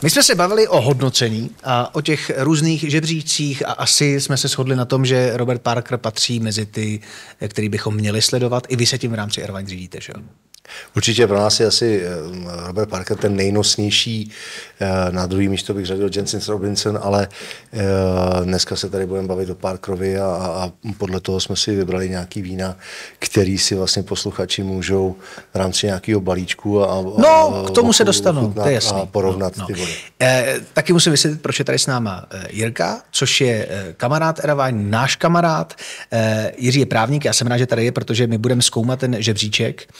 My jsme se bavili o hodnocení a o těch různých žebříčcích a asi jsme se shodli na tom, že Robert Parker patří mezi ty, který bychom měli sledovat. I vy se tím v rámci Airvine řídíte, že jo? Určitě pro nás je asi Robert Parker ten nejnosnější, na druhý místo bych řadil Jensen Robinson, ale dneska se tady budeme bavit o Parkerovi a podle toho jsme si vybrali nějaký vína, který si vlastně posluchači můžou v rámci nějakého balíčku k tomu se dostanu, to je jasný. A porovnat ty body. Taky musím vysvětlit, proč je tady s náma Jirka, což je kamarád Airvine, náš kamarád. Jiří je právník, já jsem rád, že tady je, protože my budeme zkoumat ten žebříček,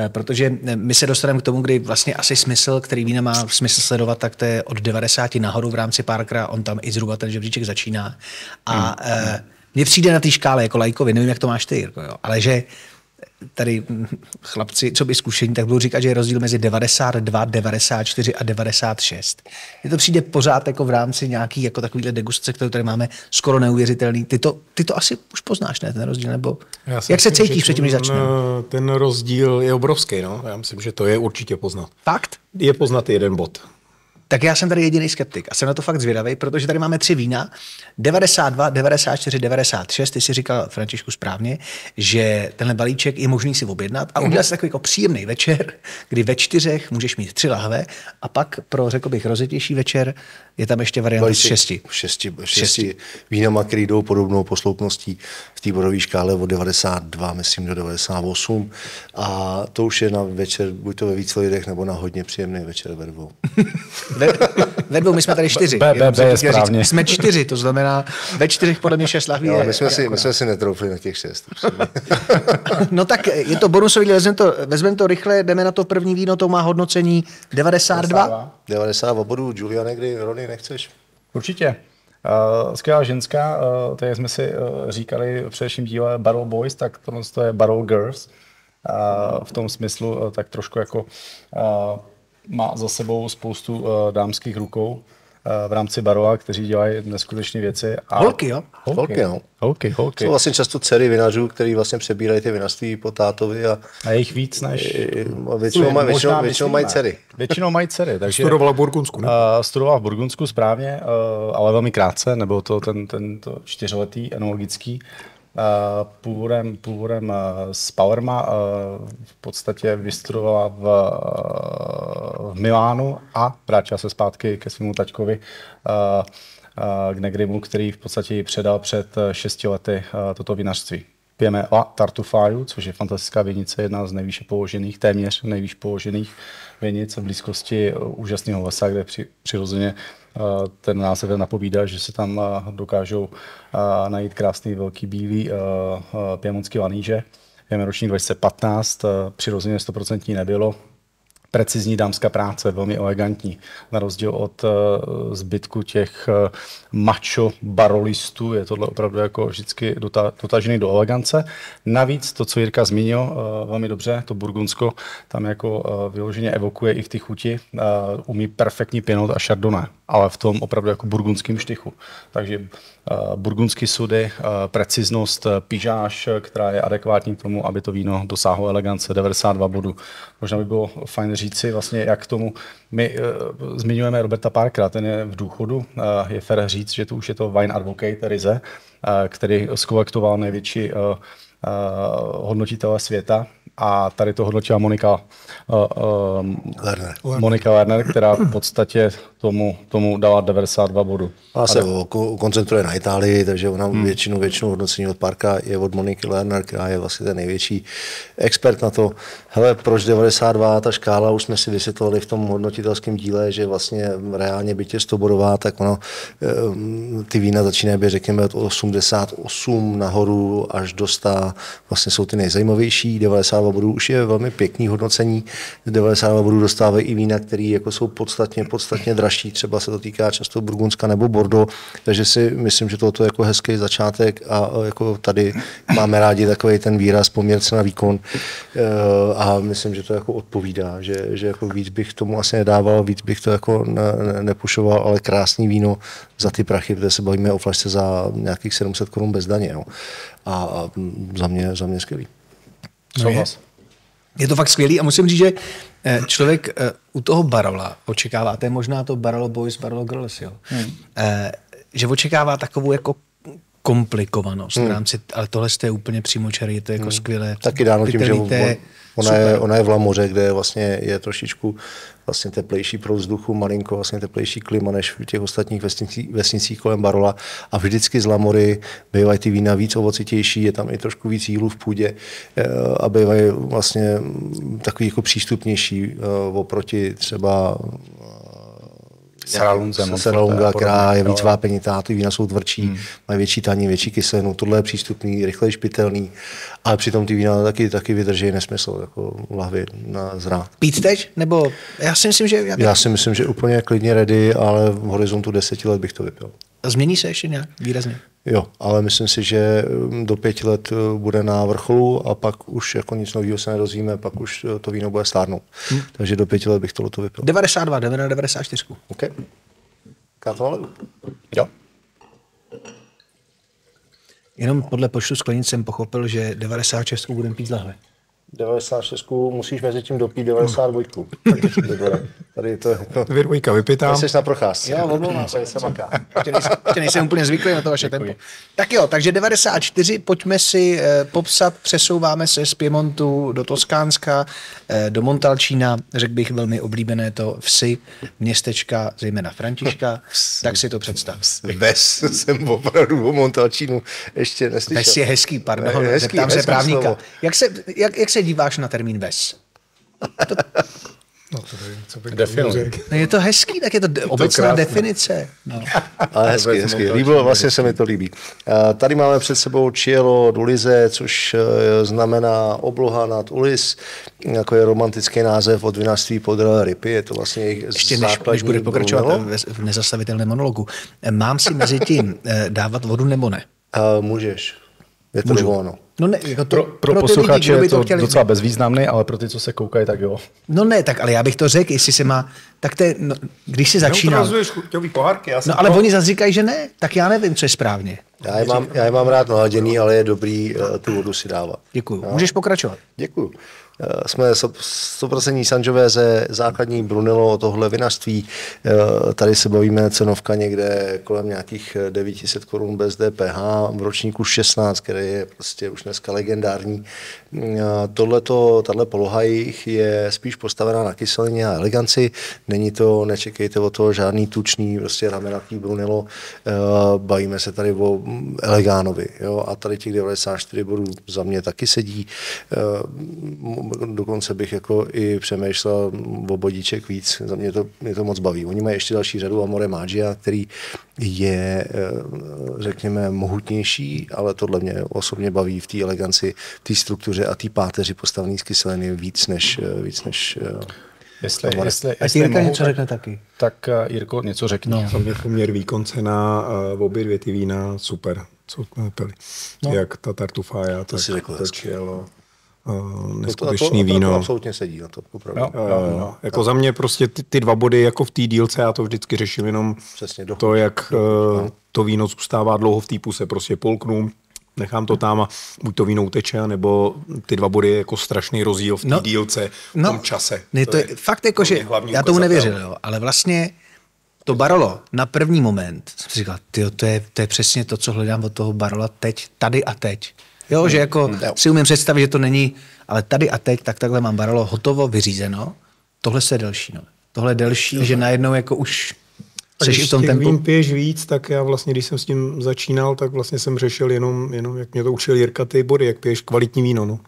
protože my se dostaneme k tomu, kdy vlastně asi smysl, který vína má smysl sledovat, tak to je od 90 nahoru v rámci Parkera, on tam i zhruba ten žebříček začíná. A mně přijde na té škále jako laikovi, nevím, jak to máš ty, Jirko, jo, ale že tady chlapci, co by zkušení, tak budou říkat, že je rozdíl mezi 92, 94 a 96. Mně to přijde pořád jako v rámci nějaký jako takovýhle degustace, kterou tady máme, skoro neuvěřitelný. Ty to asi už poznáš, ne, ten rozdíl, nebo jak se cítíš předtím, než začneme? Ten rozdíl je obrovský, no. Já myslím, že to je určitě poznat. Fakt? Je poznat jeden bod. Tak já jsem tady jediný skeptik a jsem na to fakt zvědavý, protože tady máme 3 vína, 92, 94, 96, ty si říkal, Františku, správně, že tenhle balíček je možný si objednat a udělat si takový jako příjemný večer, kdy ve 4 můžeš mít 3 lahve a pak pro, řekl bych, rozjetější večer je tam ještě varianta z 6. Vínama, který jdou podobnou posloupností v té bodové škále od 92, myslím, do 98 a to už je na večer, buď to ve více lidech, nebo na hodně příjemný večer ve dvou. Ve dvou, my jsme tady 4. je správně. Jsme 4, to znamená ve 4 podle mě 6 lahví. My jsme si netroufli na těch 6. No tak je to bonusový, vezmeme to rychle, jdeme na to první víno, to má hodnocení 92. 92 bodů, Julia, někdy, Rony, nechceš? Určitě. Skvělá ženská, tady jsme si říkali v předešlém díle Barrel Boys, tak to je Barrel Girls. V tom smyslu tak trošku jako má za sebou spoustu dámských rukou v rámci Barova, kteří dělají neskutečné věci. Holky, jo? Holky. Jsou vlastně často dcery vinařů, který vlastně přebírají ty vinařství po tátovi. A je jich víc než... Většinou mají dcery. Většinou mají dcery. Takže studovala v Burgundsku, ne? Studovala v Burgundsku, správně, ale velmi krátce, nebo to tento 4letý enologický. Původem z Palerma, v podstatě vystudovala v Milánu a vrátila se zpátky ke svému taťkovi k Negrimu, který v podstatě ji předal před 6 lety toto vinařství. Pijeme La Tartufaju, což je fantastická vinice, jedna z nejvýše položených, téměř nejvýš položených vinic v blízkosti úžasného lesa, kde přirozeně ten název napovídá, že se tam dokážou najít krásný velký bílý piemontský laníže. Pijeme ročník 2015, přirozeně 100% nebylo. Precizní dámská práce, velmi elegantní. Na rozdíl od zbytku těch macho barolistů je tohle opravdu jako vždycky dotažený do elegance. Navíc to, co Jirka zmínil velmi dobře, to Burgundsko, tam jako vyloženě evokuje i v té chuti. Umí perfektní pinot a chardonnay, ale v tom opravdu jako burgundským štychu. Takže burgundský sudy, preciznost, pižáž, která je adekvátní k tomu, aby to víno dosáhlo elegance, 92 bodů. Možná by bylo fajn říci vlastně, jak k tomu my zmiňujeme Roberta Parkera, ten je v důchodu, je fér říct, že to už je to wine advocate Rize, který zkolektoval největší hodnotitele světa a tady to hodnotila Monika Lerner, která v podstatě tomu dala 92 bodů. Ona se koncentruje na Itálii, takže ona většinu hodnocení od Parka je od Moniky Lerner, která je vlastně ten největší expert na to. Hele, proč 92, ta škála, už jsme si vysvětlovali v tom hodnotitelském díle, že vlastně reálně byť je 100 bodová, tak ono, ty vína začínají být, řekněme, od 88 nahoru až do 100, vlastně jsou ty nejzajímavější, 92 bodů už je velmi pěkný hodnocení, 92 bodů dostávají i vína, které jako jsou podstatně dražší, třeba se to týká často Burgundska nebo Bordeaux, takže si myslím, že tohle je jako hezký začátek a jako tady máme rádi takový ten výraz poměrce na výkon a myslím, že to jako odpovídá, že jako víc bych tomu asi nedával, víc bych to jako nepušoval, ale krásný víno za ty prachy, protože se bavíme o flašce za nějakých 700 Kč bez daně. Jo. A za mě skvělý. Souhlas. Je to fakt skvělý a musím říct, že člověk u toho Barola očekává, to je možná to Barolo Boys, Barolo Girls, jo? Že očekává takovou jako komplikovanost v rámci, ale tohle je úplně přímočarý, je to jako skvělé. Taky dáno tím, že ona je v Lamoře, kde vlastně je trošičku vlastně teplejší pro vzduchu, malinko vlastně teplejší klima než v těch ostatních vesnicích kolem Barola a vždycky z Lamory bývají ty vína víc ovocitější, je tam i trošku víc jílu v půdě a bývají vlastně takový jako přístupnější oproti třeba Serralunga, která je víc vápenitá, ty vína jsou tvrdší, mají větší taní, větší kyselinu, tohle je přístupný, rychle špitelný, ale přitom ty vína taky vydrží nesmysl, jako lahvy na zrát. Pít teď? Nebo já si myslím, že... Já si myslím, že úplně klidně ready, ale v horizontu 10 let bych to vypil. Změní se ještě nějak výrazně? Jo, ale myslím si, že do 5 let bude na vrcholu a pak už jako nic nového se nedozvíme, pak už to víno bude stárnout. Takže do 5 let bych tohleto vypil. 92, jdeme na 94. OK. Káto Jo. Jenom podle počtu sklenic jsem pochopil, že 96 budeme pít z lahve. 96 musíš mezi tím dopít 92. Tady to je... 2 vypitám. Jsi na procházce. Jo, omlouvám se, jsem maká. Ještě nejsem úplně zvyklý na to vaše tempo. Tak jo, takže 94, pojďme si popsat, přesouváme se z Piemontu do Toskánska, do Montalcína, řekl bych velmi oblíbené to vsi, městečka, zejména Františka, tak si to představ. Ves jsem opravdu o Montalcínu ještě neslyšel. Ves je hezký, pardon, zeptám se právníka. Jak se díváš na termín ves? No to je, co bych No je to hezký, tak je to obecná definice. No. Ale hezký. Líbilo, vlastně se mi to líbí. Tady máme před sebou Cielo d'Ulize, což znamená obloha nad Ulis, jako je romantický název od vinařství Podrelé Ripy. Je to vlastně jejich ještě než bude pokračovat v nezastavitelném monologu. Mám si mezi tím dávat vodu nebo ne? Můžeš. Je to dovoleno. No ne, jako pro posluchače je to docela bezvýznamný, ale pro ty, co se koukají, tak jo. No ne, tak ale já bych to řekl, jestli se má, tak to je, no, když si začínal. No ale oni zase říkají, že ne, tak já nevím, co je správně. Já je mám rád naladěný, ale je dobrý tu vodu si dávat. Děkuju. Můžeš pokračovat. Děkuju. Jsme 100% Sangiovese, základní Brunello tohle vinařství. Tady se bavíme cenovka někde kolem nějakých 900 korun bez DPH, v ročníku 16, který je prostě už dneska legendární. Tahle poloha jich je spíš postavená na kyselině a eleganci. Není to, nečekejte o to žádný tučný, prostě ramenatý Brunello. Bavíme se tady o Elegánovi. Jo? A tady těch 94 bodů za mě taky sedí. Dokonce bych jako i přemýšlel o bodíček víc, za mě to moc baví. Oni mají ještě další řadu Amore Maggia, který je, řekněme, mohutnější, ale tohle mě osobně baví v té eleganci, v té struktuře a té páteři postavený z kyseliny víc než Jestli Jirka něco řekne taky. Tak Jirko, něco řekni. No. Tam je poměr výkon cena v obě dvě ty vína super, co jsme pili. No. Jak ta Tartufája, tak to Cielo. Neskutečný víno. To absolutně sedí na to. No. Jako za mě prostě ty 2 body jako v té dílce, já to vždycky řeším jenom přesně, to, jak to víno zůstává dlouho v té puse, prostě polknu, nechám to tam a buď to víno uteče, nebo ty 2 body je jako strašný rozdíl v té dílce, v tom čase. Ne, to je fakt jako, že já tomu nevěřil, jo, ale vlastně to Barolo na první moment jsem si říkal, tyjo, to je přesně to, co hledám od toho Barola teď, tady a teď. Jo, že jako si umím představit, že to není, ale tady a teď, tak takhle mám Barolo hotovo, vyřízeno. Tohle je delší, no. Tohle je delší, že najednou jako už seš v tom tempu. Když piješ víc, tak já vlastně, když jsem s tím začínal, tak vlastně jsem řešil jenom jak mě to učil Jirka, ty body, jak piješ kvalitní víno, no.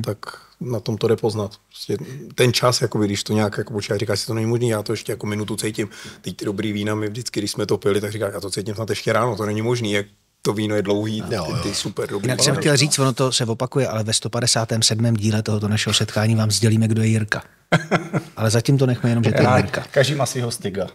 Tak na tom to jde poznat. Prostě ten čas, jako když to nějak jako počítá, říkáš si, to není možný, já to ještě jako minutu cítím. Teď ty dobrý vína, my vždycky, když jsme to pili, tak říkáš, já to cítím snad ještě ráno, to není možný, jak to víno je dlouhý, ty super dobrý. Jinak jsem chtěl říct, ono to se opakuje, ale ve 157. díle tohoto našeho setkání vám sdělíme, kdo je Jirka. Ale zatím to nechme jenom, že to je Jirka. Každý má svýho styga.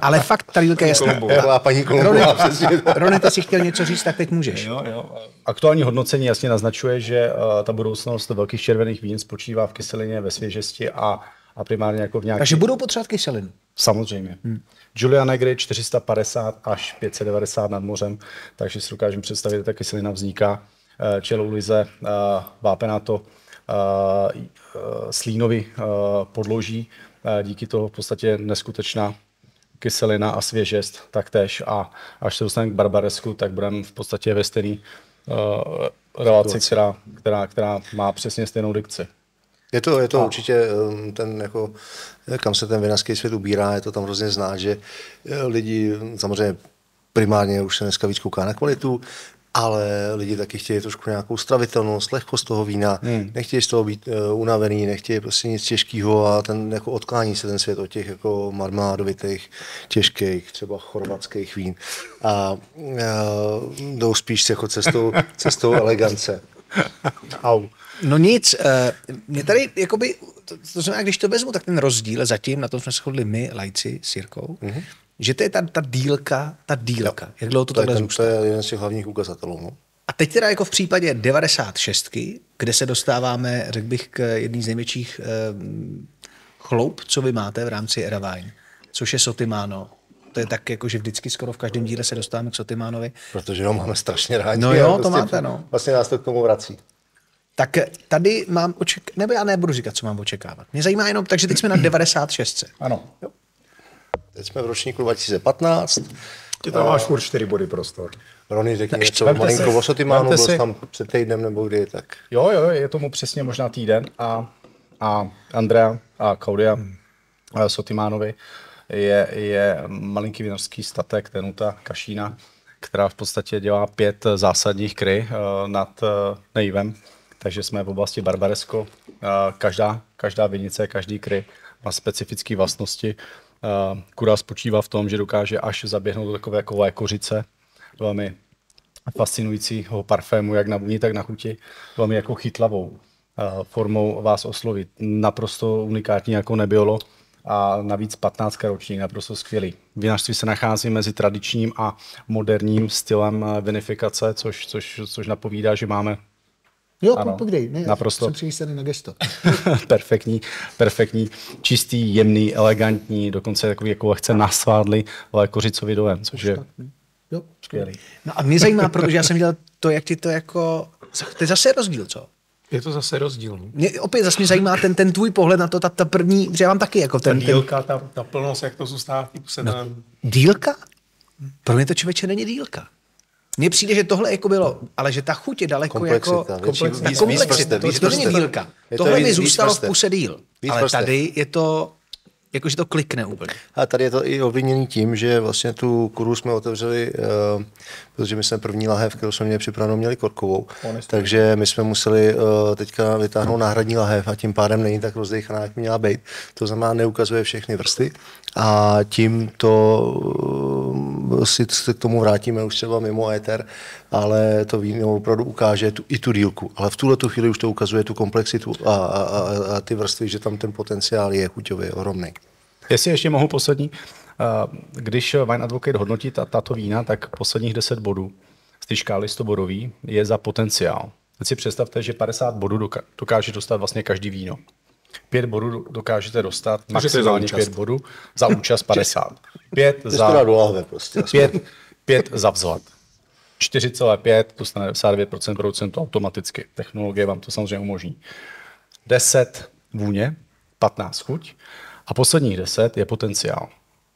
Ale fakt, ta Jirka je jasná. Paní Kolumbová. Rony, ty si chtěl něco říct, tak teď můžeš. Jo. Aktuální hodnocení jasně naznačuje, že ta budoucnost velkých červených vín spočívá v kyselině, ve svěžesti a primárně jako v nějaké... Takže budou potřebovat kyselinu. Samozřejmě. Giulia Negri 450 až 590 nad mořem, takže si dokážeme představit, že ta kyselina vzniká. Cielo d'Ulize, Vápenato, slínový podloží, díky toho v podstatě neskutečná kyselina a svěžest taktéž a až se dostaneme k barbaresku, tak budeme v podstatě ve stejné relaci, která má přesně stejnou dikci. Je to určitě ten, jako, kam se ten vinařský svět ubírá, je to tam hrozně znát, že lidi samozřejmě primárně už se dneska víc kouká na kvalitu, ale lidi taky chtějí trošku nějakou stravitelnost, lehkost toho vína, nechtějí z toho být unavený, nechtějí prostě nic těžkého a ten jako odklání se ten svět od těch jako marmeládovitých, těžkých, třeba chorvatských vín a jdou spíš jako cestou elegance. Au. No nic, mě tady, jakoby, to znamená, když to vezmu, tak ten rozdíl zatím, na tom jsme shodli my, lajci s Jirkou, že to je ta dílka, jak dlouho to takhle zůstane. To je jeden z těch hlavních ukazatelů. No. A teď teda jako v případě 96, kde se dostáváme, řekl bych, k jedný z největších chloup, co vy máte v rámci Eravine, což je Sotimano. To je tak, jako, že vždycky skoro v každém díle se dostáváme k Sotimanovi. Protože ho máme strašně rádi. No jo, to prostě, máte, no. Vlastně nás to k tomu vrací. Tak tady mám nebo já nebudu říkat, co mám očekávat. Mě zajímá jenom, takže teď jsme na 96. Ano. Jo. Teď jsme v ročníku 2015. Ty tam máš furt 4 body prostor. Rony, řekni něco malinko o Sotimanu, byl tam před týdnem nebo kdy, tak. Jo, je tomu přesně možná týden a Andrea a Claudia Sotimanovi je malinký vinařský statek Tenuta Kašína, která v podstatě dělá 5 zásadních kry nad Nejvem. Takže jsme v oblasti Barbaresco. Každá vinice, každý kry má specifické vlastnosti. Kura spočívá v tom, že dokáže až zaběhnout do takové kové kořice, velmi fascinujícího parfému, jak na vůni, tak na chuti, velmi jako chytlavou formou vás oslovit. Naprosto unikátní jako nebylo a navíc 15 ročník, naprosto skvělý. Vinařství se nachází mezi tradičním a moderním stylem vinifikace, což napovídá, že máme Povídej, naprosto. Jsem přijistý na gesto. perfektní, čistý, jemný, elegantní, dokonce takový jako lehce nasvádlý, ale kořicový dojem, což je skvělý. No a mě zajímá, protože já jsem viděl to, jak ti to jako... To je zase rozdíl, co? Je to zase rozdíl. No. Mě opět zase mě zajímá ten tvůj pohled na to, ta první, protože já mám taky jako ten... Ta dílka, ta plnost, jak to zůstává v té puse. No, dílka? Pro mě to, člověče, není dílka. Mně přijde, že tohle jako bylo, ale že ta chuť je daleko jako... Komplexita, to není dílka. Tohle mi zůstalo v puse díl. Ale tady je to... Jakože to klikne úplně. A tady je to i obviněný tím, že vlastně tu kuru jsme otevřeli, protože my jsme první lahev, kterou jsme měli připravenou, měli korkovou. Takže my jsme museli teďka vytáhnout náhradní lahev a tím pádem není tak rozdejchaná, jak měla být. To znamená, neukazuje všechny vrsty a tím to si k tomu vrátíme už třeba mimo éter, ale to víno opravdu ukáže i tu dílku. Ale v tuhle chvíli už to ukazuje tu komplexitu a ty vrstvy, že tam ten potenciál je chuťově ohromný. Jestli ještě mohu poslední, když Wine Advocate hodnotí tato vína, tak posledních 10 bodů z té škály 100 bodový je za potenciál. Teď si představte, že 50 bodů dokáže dostat vlastně každý víno. 5 bodů dokážete dostat, maximálně 5 bodů, za účast 50. 5 za vzhled. 4,5, to stane 99% producentu automaticky. Technologie vám to samozřejmě umožní. 10 vůně, 15 chuť a posledních 10 je potenciál.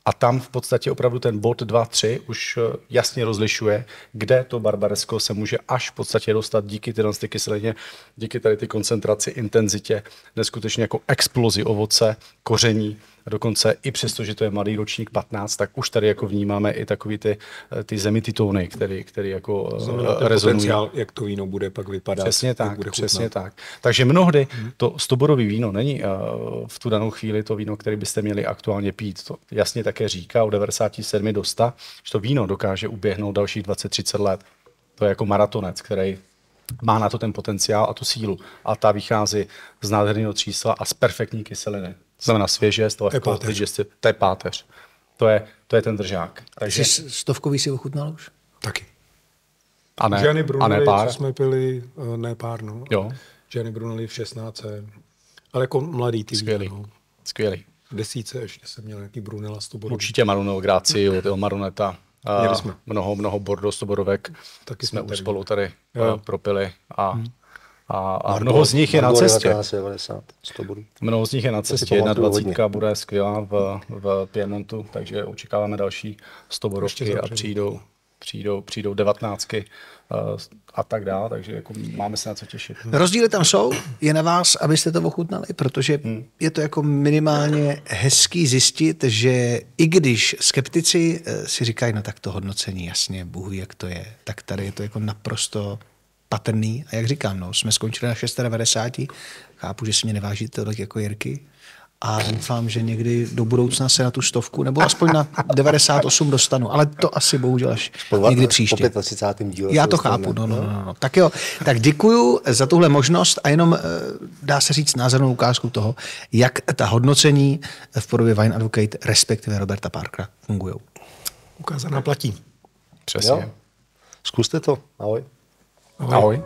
A tam v podstatě opravdu ten bod 2, 3 už jasně rozlišuje, kde to barbaresco se může až v podstatě dostat díky tyhle kyselině, díky tady ty koncentraci, intenzitě, neskutečně jako explozi ovoce, koření, a dokonce i přesto, že to je mladý ročník 15, tak už tady jako vnímáme i takový ty zemitý tóny, který jako rezonují. Potenciál, jak to víno bude pak vypadat. Přesně tak. Takže mnohdy to 100bodový víno není v tu danou chvíli to víno, které byste měli aktuálně pít. To jasně také říká, od 97 do 100, že to víno dokáže uběhnout dalších 20-30 let. To je jako maratonec, který má na to ten potenciál a tu sílu. A ta vychází z nádherného třísla a z perfektní kyseliny. To znamená svěžest, to je páteř. To je ten držák. Takže stovkový si ochutnal už? Taky. A ne, Gianni Brunelli, a ne pár? Co jsme pili, ne pár, no. Jo. Gianni Brunelli v 16. Ale jako mladý ty. Skvělý. V 10 ještě jsem měl nějaký Brunella 100 bodů. Určitě Maruno Gráci od Il Maroneta. Mnoho Bordeaux 100 bodovek. Taky jsme už spolu tady propili a A mnoho z nich je na cestě. 1990, 100 bodů. Mnoho z nich je na cestě. 21 bude skvělá v Piemontu, takže očekáváme další 100 bodovky a přijdou 19 a tak dále, takže jako máme se na co těšit. Rozdíly tam jsou, je na vás, abyste to ochutnali, protože je to jako minimálně hezký zjistit, že i když skeptici si říkají, no tak to hodnocení, jasně, Bůh ví, jak to je, tak tady je to jako naprosto patrný. A jak říkám, no, jsme skončili na 690, chápu, že si mě nevážíte tolik jako Jirky, a doufám, že někdy do budoucna se na tu 100, nebo aspoň na 98 dostanu, ale to asi bohužel až někdy příště. Po 35. díle. Já to chápu, no. Tak jo, tak děkuju za tuhle možnost a jenom dá se říct názornou ukázku toho, jak ta hodnocení v podobě Wine Advocate, respektive Roberta Parkera, fungují. Ukázaná platí. Přesně. Jo. Zkuste to. Ahoj. Ahoj.